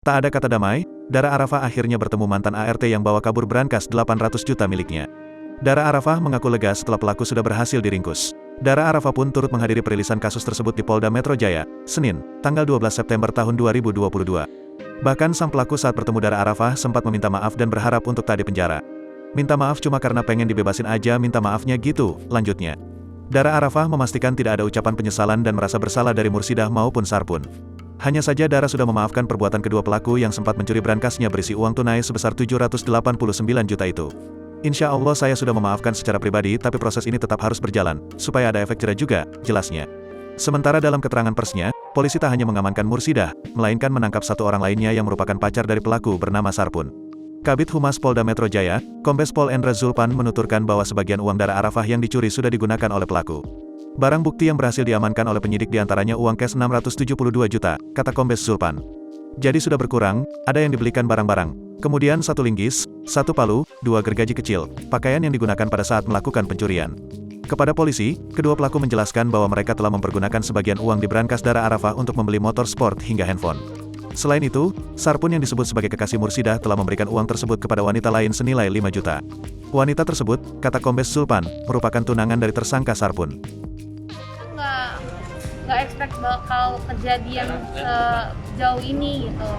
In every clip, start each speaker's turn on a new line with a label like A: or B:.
A: Tak ada kata damai, Dara Arafah akhirnya bertemu mantan ART yang bawa kabur brankas 800 juta miliknya. Dara Arafah mengaku lega setelah pelaku sudah berhasil diringkus. Dara Arafah pun turut menghadiri perilisan kasus tersebut di Polda Metro Jaya, Senin, tanggal 12 September tahun 2022. Bahkan sang pelaku saat bertemu Dara Arafah sempat meminta maaf dan berharap untuk tak dipenjara. Minta maaf cuma karena pengen dibebasin aja minta maafnya gitu, lanjutnya. Dara Arafah memastikan tidak ada ucapan penyesalan dan merasa bersalah dari Mursidah maupun Sarpun. Hanya saja Dara sudah memaafkan perbuatan kedua pelaku yang sempat mencuri brankasnya berisi uang tunai sebesar 789 juta itu. Insya Allah saya sudah memaafkan secara pribadi tapi proses ini tetap harus berjalan, supaya ada efek jera juga, jelasnya. Sementara dalam keterangan persnya, polisi tak hanya mengamankan Mursidah, melainkan menangkap satu orang lainnya yang merupakan pacar dari pelaku bernama Sarpun. Kabid Humas Polda Metro Jaya, Kombes Pol Endra Zulpan menuturkan bahwa sebagian uang Dara Arafah yang dicuri sudah digunakan oleh pelaku. Barang bukti yang berhasil diamankan oleh penyidik diantaranya uang cash 672 juta, kata Kombes Zulpan. Jadi sudah berkurang, ada yang dibelikan barang-barang. Kemudian satu linggis, satu palu, dua gergaji kecil, pakaian yang digunakan pada saat melakukan pencurian. Kepada polisi, kedua pelaku menjelaskan bahwa mereka telah mempergunakan sebagian uang di brankas Dara Arafah untuk membeli motor sport hingga handphone. Selain itu, Sarpun yang disebut sebagai kekasih Mursidah telah memberikan uang tersebut kepada wanita lain senilai 5 juta. Wanita tersebut, kata Kombes Zulpan, merupakan tunangan dari tersangka Sarpun.
B: Nggak expect bakal kejadian sejauh ini gitu.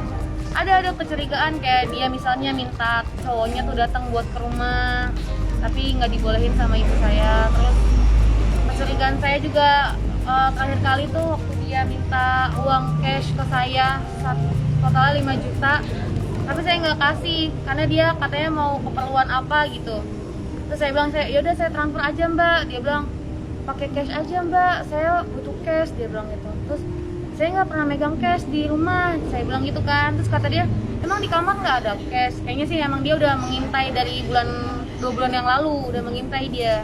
B: Ada kecurigaan kayak dia misalnya minta cowoknya tuh datang buat ke rumah, tapi nggak dibolehin sama ibu saya. Terus kecurigaan saya juga terakhir kali tuh waktu dia minta uang cash ke saya totalnya 5 juta, tapi saya nggak kasih karena dia katanya mau keperluan apa gitu. Terus saya bilang, yaudah saya transfer aja mbak. Dia bilang pakai cash aja mbak, saya butuh cash, dia bilang gitu. Terus saya nggak pernah megang cash di rumah, saya bilang gitu kan. Terus kata dia, emang di kamar nggak ada cash? Kayaknya sih emang dia udah mengintai dari 2 bulan yang lalu, udah mengintai dia.